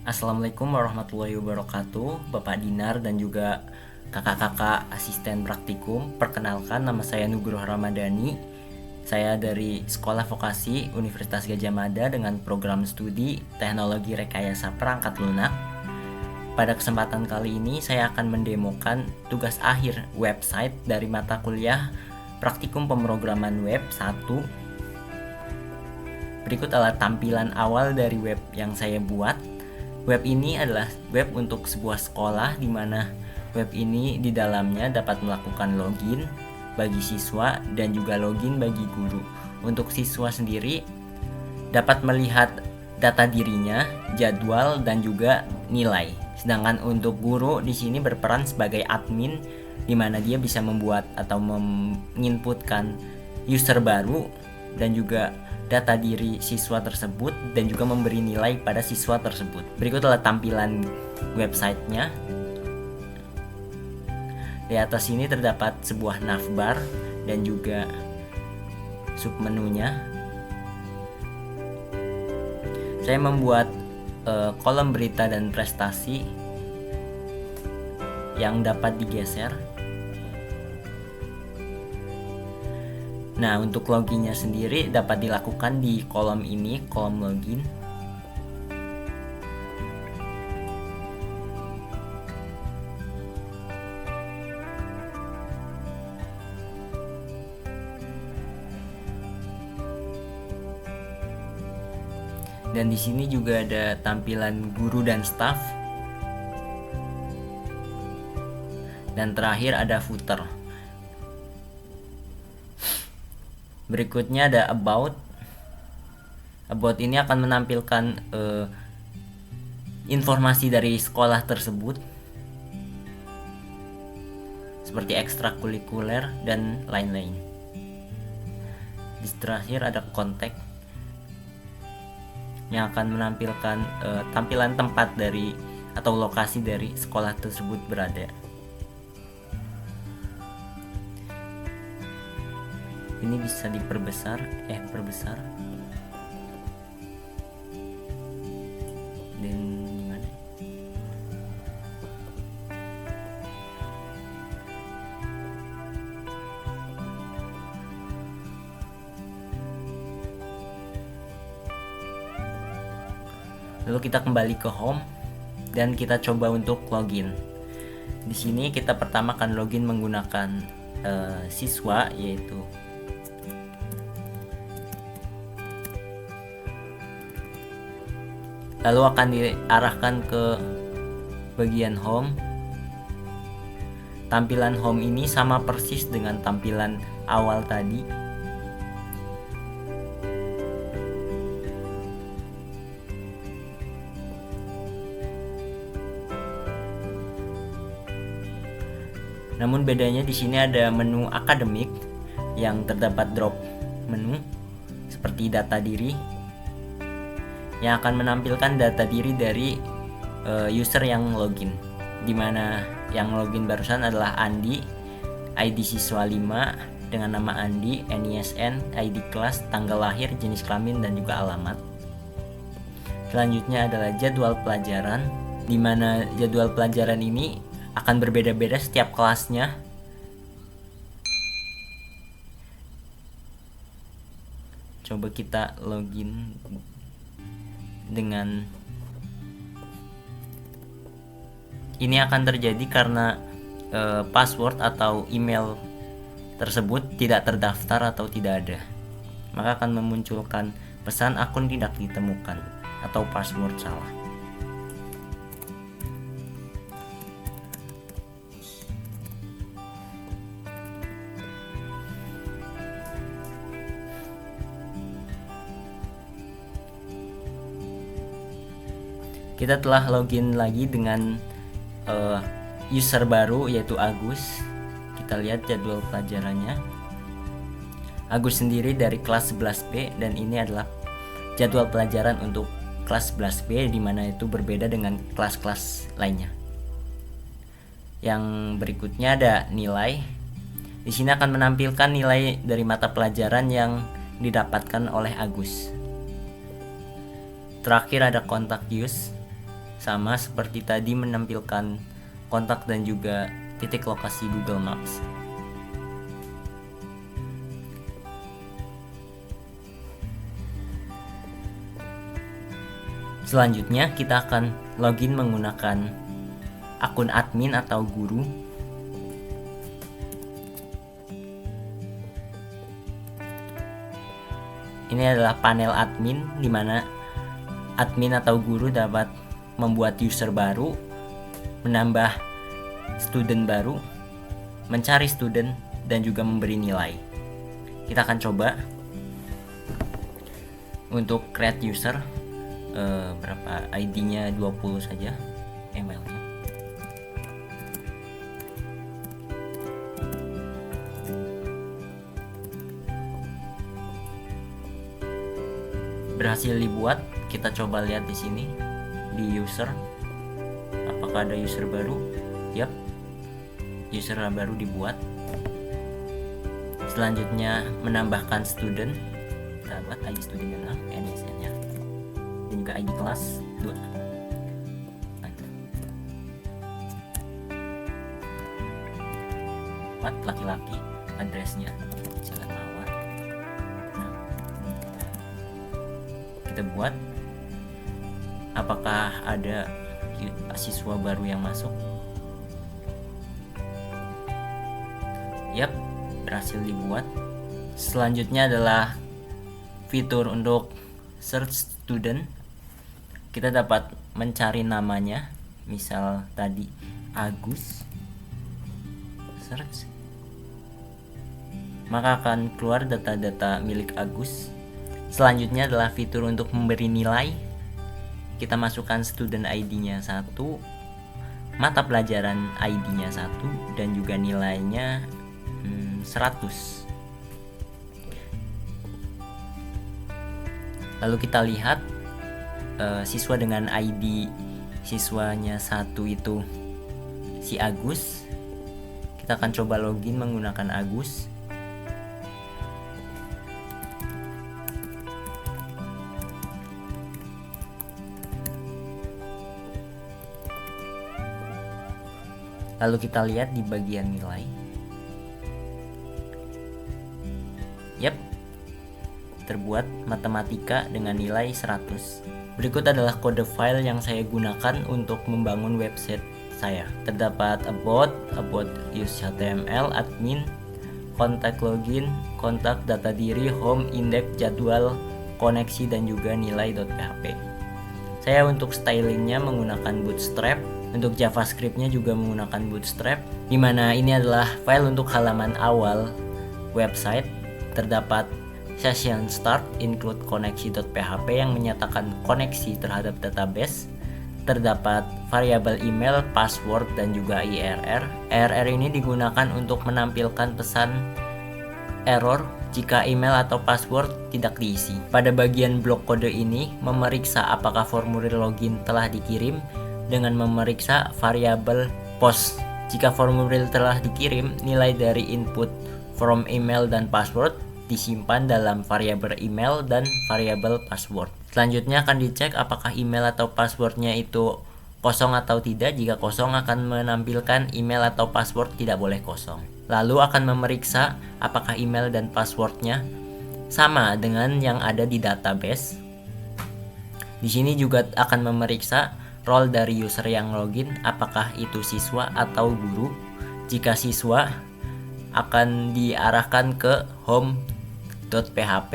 Assalamualaikum warahmatullahi wabarakatuh, Bapak Dinar dan juga kakak-kakak asisten praktikum. Perkenalkan, nama saya Nugroho Ramadhani. Saya dari Sekolah Vokasi Universitas Gadjah Mada dengan program studi Teknologi Rekayasa Perangkat Lunak. Pada kesempatan kali ini saya akan mendemokan tugas akhir website dari mata kuliah Praktikum Pemrograman Web 1. Berikut adalah tampilan awal dari web yang saya buat. Web ini adalah web untuk sebuah sekolah di mana web ini di dalamnya dapat melakukan login bagi siswa dan juga login bagi guru. Untuk siswa sendiri dapat melihat data dirinya, jadwal dan juga nilai. Sedangkan untuk guru di sini berperan sebagai admin di mana dia bisa membuat atau menginputkan user baru dan juga data diri siswa tersebut dan juga memberi nilai pada siswa tersebut. Berikut adalah tampilan websitenya. Di atas ini terdapat sebuah navbar dan juga submenunya. Saya membuat kolom berita dan prestasi yang dapat digeser. Nah, untuk loginnya sendiri dapat dilakukan di kolom ini, kolom login. Dan di sini juga ada tampilan guru dan staff. Dan terakhir ada footer. Berikutnya ada about. About ini akan menampilkan informasi dari sekolah tersebut seperti ekstrakurikuler dan lain-lain. Di terakhir ada kontak yang akan menampilkan tampilan tempat dari atau lokasi dari sekolah tersebut berada. Ini bisa diperbesar, perbesar. Dan gimana? Lalu kita kembali ke home dan kita coba untuk login. Di sini kita pertama akan login menggunakan siswa, yaitu lalu akan diarahkan ke bagian home. Tampilan home ini sama persis dengan tampilan awal tadi. Namun bedanya di sini ada menu akademik yang terdapat drop menu seperti data diri yang akan menampilkan data diri dari user yang login, dimana yang login barusan adalah Andi, ID siswa 5 dengan nama Andi, NISN, ID kelas, tanggal lahir, jenis kelamin dan juga alamat. Selanjutnya adalah jadwal pelajaran, dimana jadwal pelajaran ini akan berbeda-beda setiap kelasnya. Coba kita login dengan ini akan terjadi karena password atau email tersebut tidak terdaftar atau tidak ada, maka akan memunculkan pesan akun tidak ditemukan atau password salah. Kita telah login lagi dengan user baru yaitu Agus. Kita lihat jadwal pelajarannya. Agus sendiri dari kelas 11B dan ini adalah jadwal pelajaran untuk kelas 11B, di mana itu berbeda dengan kelas-kelas lainnya. Yang berikutnya ada nilai. Di sini akan menampilkan nilai dari mata pelajaran yang didapatkan oleh Agus. Terakhir ada kontak use. sama seperti tadi menampilkan kontak dan juga titik lokasi Google Maps. Selanjutnya kita akan login menggunakan akun admin atau guru. Ini adalah panel admin di mana admin atau guru dapat membuat user baru, menambah student baru, mencari student, dan juga memberi nilai. Kita akan coba untuk create user. Berapa ID-nya 20 saja, emailnya. Berhasil dibuat. Kita coba lihat di sini di user, apakah ada user baru. Yap, user baru dibuat. Selanjutnya menambahkan student, dapat ID student nya, NSN-nya, dan juga ID kelas 2. Buat laki-laki, addressnya Jalan Mawar. Kita buat. Apakah ada siswa baru yang masuk? Yap, berhasil dibuat. Selanjutnya adalah fitur untuk search student. Kita dapat mencari namanya, misal tadi Agus, search, maka akan keluar data-data milik Agus. Selanjutnya adalah fitur untuk memberi nilai. Kita masukkan student ID-nya 1, mata pelajaran ID-nya 1, dan juga nilainya 100. Lalu kita lihat siswa dengan ID siswanya 1 itu si Agus. Kita akan coba login menggunakan Agus. Lalu kita lihat di bagian nilai. Yap, terbuat matematika dengan nilai 100. Berikut adalah kode file yang saya gunakan untuk membangun website saya. Terdapat about use HTML, admin, kontak login, kontak data diri, home, index, jadwal, koneksi, dan juga nilai.php. Saya untuk stylingnya menggunakan Bootstrap. Untuk JavaScript-nya juga menggunakan Bootstrap, di mana ini adalah file untuk halaman awal website. Terdapat session start, include koneksi.php yang menyatakan koneksi terhadap database. Terdapat variabel email, password, dan juga IRR. IRR ini digunakan untuk menampilkan pesan error jika email atau password tidak diisi. Pada bagian blok kode ini memeriksa apakah formulir login telah dikirim dengan memeriksa variabel post. Jika formulir telah dikirim, nilai dari input from email dan password disimpan dalam variabel email dan variabel password. Selanjutnya akan dicek apakah email atau passwordnya itu kosong atau tidak. Jika kosong akan menampilkan email atau password tidak boleh kosong. Lalu akan memeriksa apakah email dan passwordnya sama dengan yang ada di database. Di sini juga akan memeriksa role dari user yang login, apakah itu siswa atau guru. Jika siswa akan diarahkan ke home.php,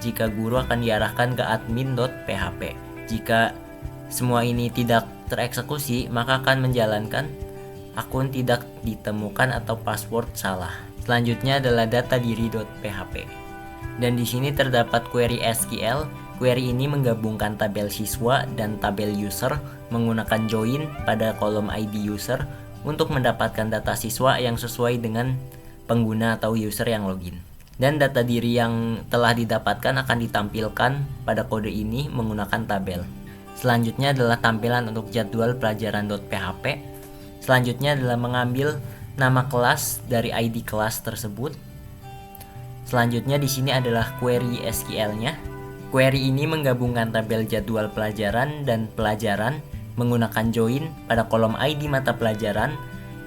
jika guru akan diarahkan ke admin.php. Jika semua ini tidak tereksekusi, maka akan menjalankan akun tidak ditemukan atau password salah. Selanjutnya adalah data diri.php. Dan di sini terdapat query SQL. Query ini menggabungkan tabel siswa dan tabel user menggunakan join pada kolom ID user untuk mendapatkan data siswa yang sesuai dengan pengguna atau user yang login. Dan data diri yang telah didapatkan akan ditampilkan pada kode ini menggunakan tabel. Selanjutnya adalah tampilan untuk jadwal pelajaran.php. Selanjutnya adalah mengambil nama kelas dari ID kelas tersebut. Selanjutnya di sini adalah query SQL-nya. Query ini menggabungkan tabel jadwal pelajaran dan pelajaran menggunakan join pada kolom ID mata pelajaran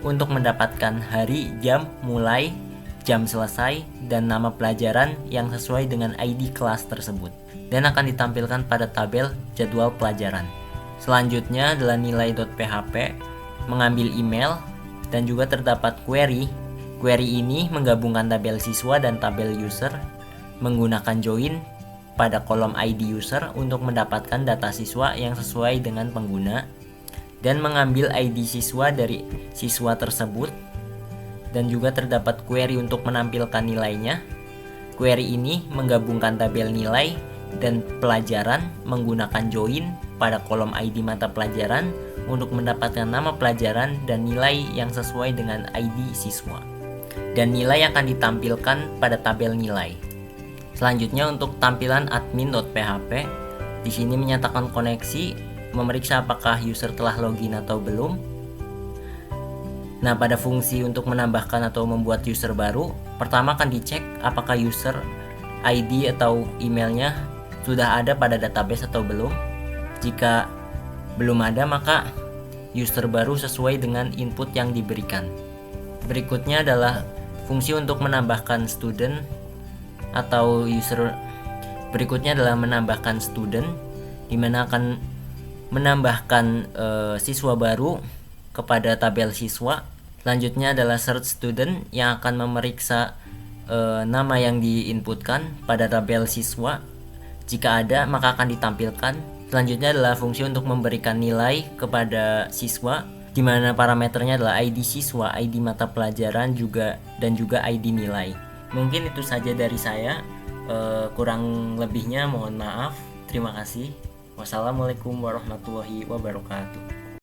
untuk mendapatkan hari, jam, mulai, jam selesai, dan nama pelajaran yang sesuai dengan ID kelas tersebut, dan akan ditampilkan pada tabel jadwal pelajaran. Selanjutnya adalah nilai.php, mengambil email, dan juga terdapat query. Query ini menggabungkan tabel siswa dan tabel user, menggunakan join pada kolom ID user untuk mendapatkan data siswa yang sesuai dengan pengguna, dan mengambil ID siswa dari siswa tersebut, dan juga terdapat query untuk menampilkan nilainya. Query ini menggabungkan tabel nilai dan pelajaran menggunakan join pada kolom ID mata pelajaran untuk mendapatkan nama pelajaran dan nilai yang sesuai dengan ID siswa. Dan nilai akan ditampilkan pada tabel nilai. Selanjutnya untuk tampilan admin.php, di sini menyatakan koneksi, memeriksa apakah user telah login atau belum. Nah, pada fungsi untuk menambahkan atau membuat user baru, pertama akan dicek apakah user ID atau emailnya sudah ada pada database atau belum. Jika belum ada, maka user baru sesuai dengan input yang diberikan. Berikutnya adalah fungsi untuk menambahkan student atau user. Berikutnya adalah menambahkan student, di mana akan menambahkan siswa baru kepada tabel siswa. Selanjutnya adalah search student yang akan memeriksa nama yang diinputkan pada tabel siswa. Jika ada, maka akan ditampilkan. Selanjutnya adalah fungsi untuk memberikan nilai kepada siswa, di mana parameternya adalah ID siswa, ID mata pelajaran dan juga ID nilai. Mungkin itu saja dari saya. Kurang lebihnya mohon maaf. Terima kasih. Wassalamualaikum warahmatullahi wabarakatuh.